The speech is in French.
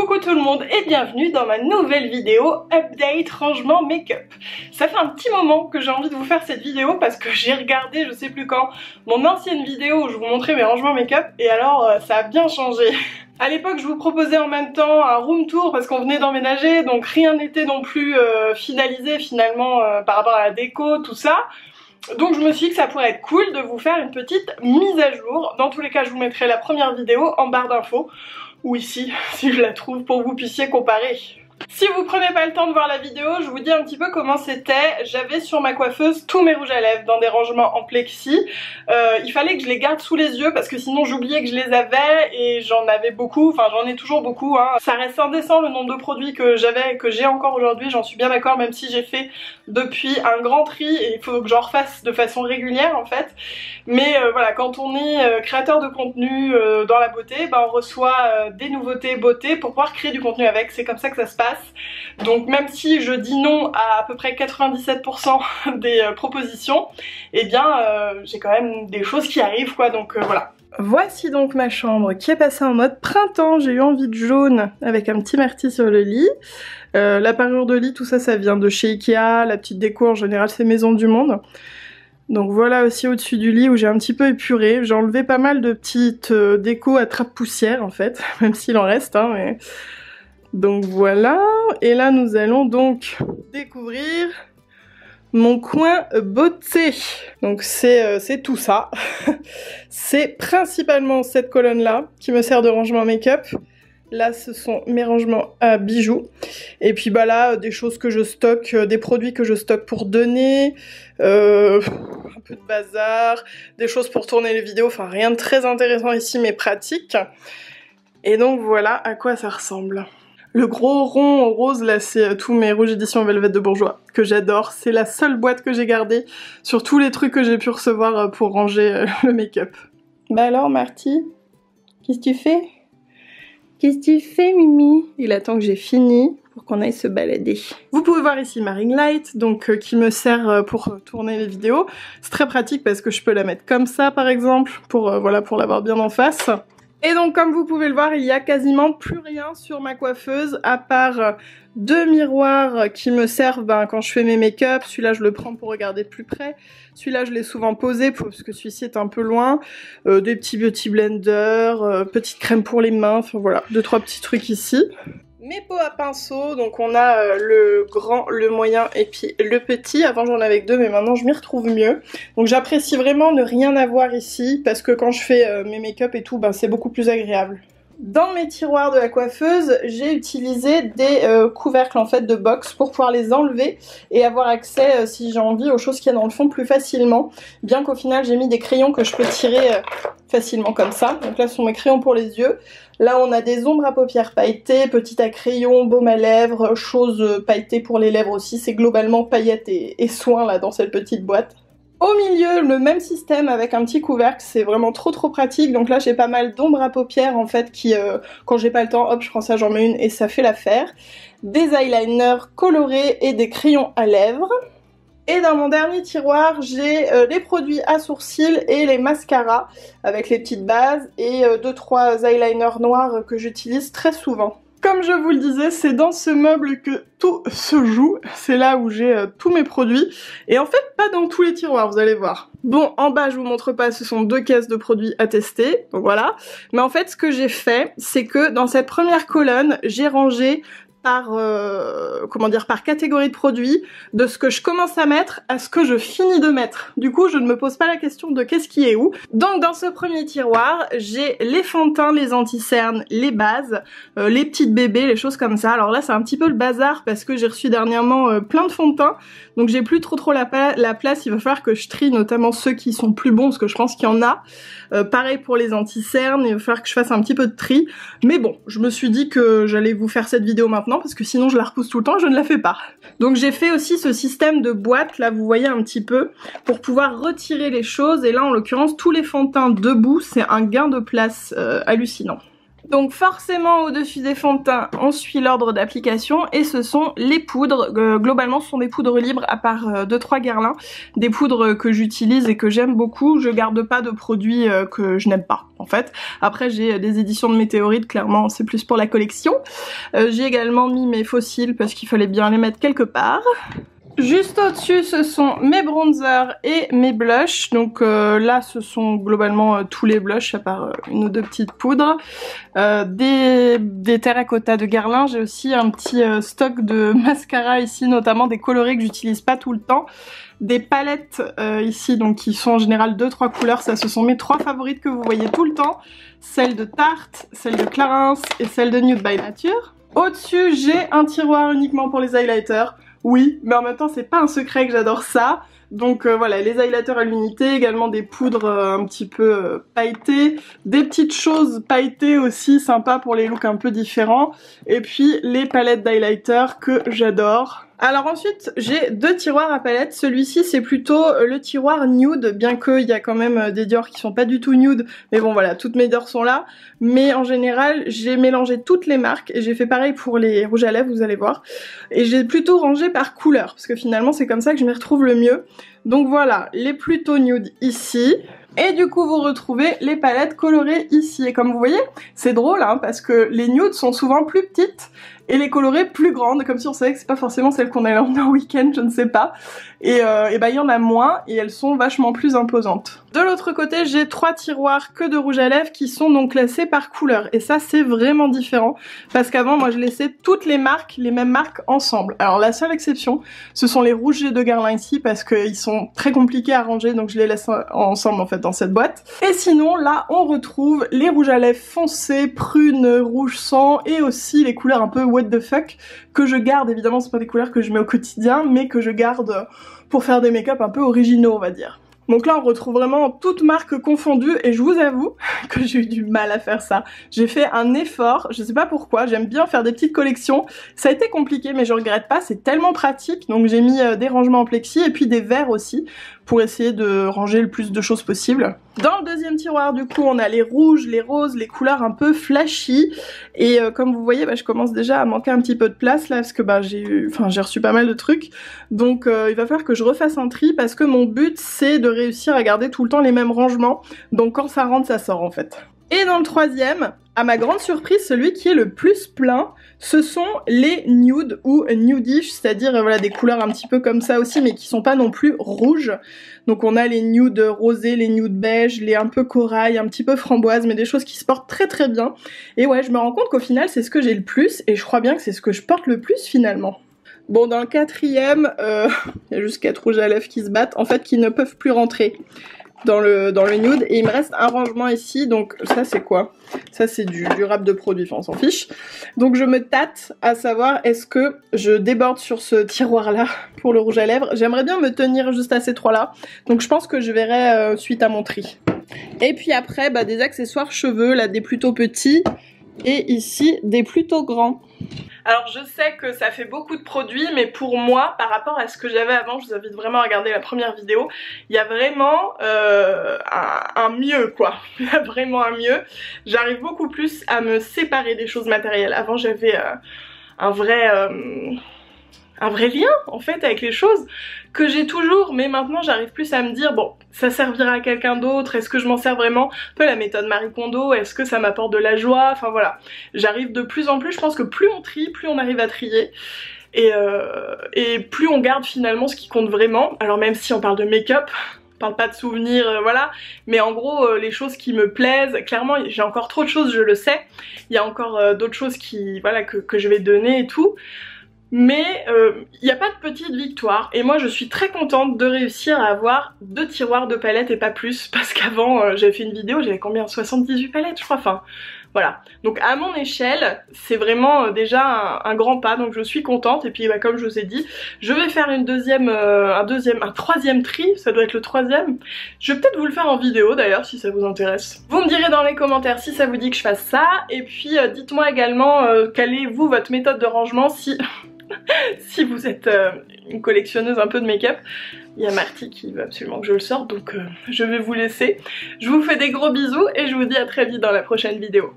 Coucou tout le monde et bienvenue dans ma nouvelle vidéo update rangement make-up. Ça fait un petit moment que j'ai envie de vous faire cette vidéo parce que j'ai regardé, je sais plus quand, mon ancienne vidéo où je vous montrais mes rangements make-up et alors ça a bien changé. À l'époque je vous proposais en même temps un room tour parce qu'on venait d'emménager, donc rien n'était non plus finalisé finalement par rapport à la déco, tout ça. Donc je me suis dit que ça pourrait être cool de vous faire une petite mise à jour. Dans tous les cas je vous mettrai la première vidéo en barre d'infos, ou ici si je la trouve, pour que vous puissiez comparer. Si vous prenez pas le temps de voir la vidéo, je vous dis un petit peu comment c'était. J'avais sur ma coiffeuse tous mes rouges à lèvres dans des rangements en plexi. Il fallait que je les garde sous les yeux parce que sinon j'oubliais que je les avais et j'en avais beaucoup, enfin j'en ai toujours beaucoup hein. Ça reste indécent le nombre de produits que j'avais et que j'ai encore aujourd'hui, j'en suis bien d'accord, même si j'ai fait depuis un grand tri et il faut que j'en refasse de façon régulière en fait. Mais voilà, quand on est créateur de contenu dans la beauté, on reçoit des nouveautés beauté pour pouvoir créer du contenu avec, c'est comme ça que ça se passe. Donc même si je dis non à peu près 97% des propositions, eh bien j'ai quand même des choses qui arrivent quoi, donc voilà. Voici donc ma chambre qui est passée en mode printemps. J'ai eu envie de jaune avec un petit myrtille sur le lit. La parure de lit, tout ça, ça vient de chez Ikea. La petite déco en général c'est Maison du Monde. Donc voilà aussi au-dessus du lit où j'ai un petit peu épuré. J'ai enlevé pas mal de petites déco à trappe-poussière en fait, même s'il en reste hein, mais... Donc voilà, et là nous allons donc découvrir mon coin beauté. Donc c'est tout ça. C'est principalement cette colonne là qui me sert de rangement make-up. Là ce sont mes rangements à bijoux. Et puis bah là des choses que je stocke, des produits que je stocke pour donner, un peu de bazar, des choses pour tourner les vidéos, enfin rien de très intéressant ici mais pratique. Et donc voilà à quoi ça ressemble. Le gros rond rose là c'est tous mes rouges éditions Velvet de Bourjois que j'adore, c'est la seule boîte que j'ai gardée sur tous les trucs que j'ai pu recevoir pour ranger le make-up. Bah alors Marty, qu'est-ce que tu fais? Qu'est-ce que tu fais Mimi? Il attend que j'ai fini pour qu'on aille se balader. Vous pouvez voir ici ma ring light donc qui me sert pour tourner les vidéos. C'est très pratique parce que je peux la mettre comme ça par exemple pour voilà, pour l'avoir bien en face. Et donc comme vous pouvez le voir, il y a quasiment plus rien sur ma coiffeuse à part deux miroirs qui me servent quand je fais mes make-up. Celui-là je le prends pour regarder de plus près. Celui-là je l'ai souvent posé parce que celui-ci est un peu loin. Des petits beauty blenders, petite crème pour les mains, enfin voilà, deux trois petits trucs ici. Mes pots à pinceau, donc on a le grand, le moyen et puis le petit. Avant j'en avais que deux mais maintenant je m'y retrouve mieux. Donc j'apprécie vraiment ne rien avoir ici parce que quand je fais mes make-up et tout, c'est beaucoup plus agréable. Dans mes tiroirs de la coiffeuse, j'ai utilisé des couvercles en fait de box pour pouvoir les enlever et avoir accès si j'ai envie aux choses qu'il y a dans le fond plus facilement. Bien qu'au final j'ai mis des crayons que je peux tirer facilement comme ça. Donc là ce sont mes crayons pour les yeux. Là on a des ombres à paupières pailletées, petites à crayon, baume à lèvres, choses pailletées pour les lèvres aussi. C'est globalement paillettes et soins là dans cette petite boîte. Au milieu, le même système avec un petit couvercle, c'est vraiment trop pratique. Donc là j'ai pas mal d'ombres à paupières en fait qui, quand j'ai pas le temps, hop je prends ça, j'en mets une et ça fait l'affaire. Des eyeliners colorés et des crayons à lèvres. Et dans mon dernier tiroir, j'ai les produits à sourcils et les mascaras avec les petites bases et 2-3 eyeliners noirs que j'utilise très souvent. Comme je vous le disais, c'est dans ce meuble que tout se joue. C'est là où j'ai tous mes produits. Et en fait, pas dans tous les tiroirs, vous allez voir. Bon, en bas, je vous montre pas, ce sont 2 caisses de produits à tester. Donc voilà. Mais en fait, ce que j'ai fait, c'est que dans cette première colonne, j'ai rangé par, comment dire, par catégorie de produits, de ce que je commence à mettre à ce que je finis de mettre. Du coup, je ne me pose pas la question de qu'est-ce qui est où. Donc dans ce premier tiroir, j'ai les fonds de teint, les anti-cernes, les bases, les petites bébés, les choses comme ça. Alors là, c'est un petit peu le bazar parce que j'ai reçu dernièrement plein de fonds de teint, donc j'ai plus trop la place. Il va falloir que je trie notamment ceux qui sont plus bons, parce que je pense qu'il y en a. Pareil pour les anti-cernes, il va falloir que je fasse un petit peu de tri. Mais bon, je me suis dit que j'allais vous faire cette vidéo maintenant parce que sinon je la repousse tout le temps et je ne la fais pas. Donc j'ai fait aussi ce système de boîte, là vous voyez un petit peu, pour pouvoir retirer les choses. Et là en l'occurrence tous les fonds de teint debout, c'est un gain de place hallucinant. Donc forcément au-dessus des fonds de teint on suit l'ordre d'application et ce sont les poudres, globalement ce sont des poudres libres à part 2-3 Guerlain, des poudres que j'utilise et que j'aime beaucoup, je garde pas de produits que je n'aime pas en fait. Après j'ai des éditions de Météorite, clairement c'est plus pour la collection. J'ai également mis mes fossiles parce qu'il fallait bien les mettre quelque part. Juste au-dessus ce sont mes bronzers et mes blushs, donc là ce sont globalement tous les blushs à part une ou deux petites poudres, des terracotta de Guerlain, j'ai aussi un petit stock de mascara ici, notamment des colorés que j'utilise pas tout le temps, des palettes ici donc qui sont en général 2-3 couleurs, ça ce sont mes 3 favorites que vous voyez tout le temps, celle de Tarte, celle de Clarins et celle de Nude by Nature. Au-dessus j'ai un tiroir uniquement pour les highlighters. Oui, mais en même temps c'est pas un secret que j'adore ça. Donc voilà, les highlighters à l'unité, également des poudres un petit peu pailletées, des petites choses pailletées aussi sympas pour les looks un peu différents, et puis les palettes d'highlighter que j'adore. Alors ensuite j'ai 2 tiroirs à palettes, celui-ci c'est plutôt le tiroir nude, bien qu'il y a quand même des Dior qui sont pas du tout nude, mais bon voilà, toutes mes Dior sont là, mais en général j'ai mélangé toutes les marques et j'ai fait pareil pour les rouges à lèvres, vous allez voir, et j'ai plutôt rangé par couleur, parce que finalement c'est comme ça que je m'y retrouve le mieux. Donc voilà, les plutôt nude ici. Et du coup vous retrouvez les palettes colorées ici. Et comme vous voyez, c'est drôle hein, parce que les nudes sont souvent plus petites et les colorées plus grandes, comme si on savait que c'est pas forcément celles qu'on allait emmener en week-end, je ne sais pas. Et bah il y en a moins et elles sont vachement plus imposantes. De l'autre côté, j'ai 3 tiroirs que de rouge à lèvres qui sont donc classés par couleur. Et ça c'est vraiment différent parce qu'avant moi je laissais toutes les marques, les mêmes marques ensemble. Alors la seule exception, ce sont les rouges de Guerlain ici parce qu'ils sont très compliqués à ranger, donc je les laisse ensemble en fait dans cette boîte. Et sinon là on retrouve les rouges à lèvres foncés, prunes, rouge sang et aussi les couleurs un peu what the fuck que je garde. Évidemment c'est pas des couleurs que je mets au quotidien mais que je garde pour faire des make-up un peu originaux on va dire. Donc là on retrouve vraiment toutes marques confondues et je vous avoue que j'ai eu du mal à faire ça. J'ai fait un effort, je sais pas pourquoi, j'aime bien faire des petites collections. Ça a été compliqué mais je regrette pas, c'est tellement pratique. Donc j'ai mis des rangements en plexi et puis des verres aussi pour essayer de ranger le plus de choses possible. Dans le deuxième tiroir du coup on a les rouges, les roses, les couleurs un peu flashy et comme vous voyez je commence déjà à manquer un petit peu de place là parce que j'ai reçu pas mal de trucs, donc il va falloir que je refasse un tri parce que mon but c'est de réussir à garder tout le temps les mêmes rangements, donc quand ça rentre ça sort en fait. Et dans le troisième, à ma grande surprise, celui qui est le plus plein, ce sont les nudes ou nudish, c'est-à-dire voilà des couleurs un petit peu comme ça aussi, mais qui sont pas non plus rouges. Donc on a les nudes rosés, les nudes beige, les un peu corail, un petit peu framboise, mais des choses qui se portent très très bien. Et ouais, je me rends compte qu'au final c'est ce que j'ai le plus, et je crois bien que c'est ce que je porte le plus finalement. Bon, dans le quatrième, il y a juste 4 rouges à lèvres qui se battent, en fait qui ne peuvent plus rentrer dans le nude, et il me reste un rangement ici, donc ça c'est quoi? Ça c'est du rap de produits, enfin on s'en fiche. Donc je me tâte à savoir est-ce que je déborde sur ce tiroir là pour le rouge à lèvres. J'aimerais bien me tenir juste à ces 3 là, donc je pense que je verrai suite à mon tri. Et puis après des accessoires cheveux, là des plutôt petits et ici des plutôt grands. Alors je sais que ça fait beaucoup de produits, mais pour moi, par rapport à ce que j'avais avant, je vous invite vraiment à regarder la première vidéo, il y a vraiment un mieux quoi, il y a vraiment un mieux. J'arrive beaucoup plus à me séparer des choses matérielles. Avant j'avais un vrai lien en fait avec les choses que j'ai toujours, mais maintenant j'arrive plus à me dire bon ça servira à quelqu'un d'autre, est-ce que je m'en sers vraiment, un peu la méthode Marie Kondo, est-ce que ça m'apporte de la joie, enfin voilà, j'arrive de plus en plus, je pense que plus on trie, plus on arrive à trier. Et plus on garde finalement ce qui compte vraiment. Alors même si on parle de make-up, on parle pas de souvenirs, voilà, mais en gros les choses qui me plaisent, clairement j'ai encore trop de choses, je le sais, il y a encore d'autres choses qui, voilà, que je vais donner et tout. Mais il n'y a pas de petite victoire et moi je suis très contente de réussir à avoir 2 tiroirs de palettes et pas plus, parce qu'avant j'avais fait une vidéo, j'avais combien, 78 palettes je crois, enfin voilà. Donc à mon échelle c'est vraiment déjà un grand pas, donc je suis contente. Et puis comme je vous ai dit, je vais faire une un troisième tri, ça doit être le 3e. Je vais peut-être vous le faire en vidéo d'ailleurs si ça vous intéresse. Vous me direz dans les commentaires si ça vous dit que je fasse ça, et puis dites-moi également quelle est vous votre méthode de rangement si... si vous êtes une collectionneuse un peu de make-up. Il y a Marty qui veut absolument que je le sorte, donc je vais vous laisser. Je vous fais des gros bisous et je vous dis à très vite dans la prochaine vidéo.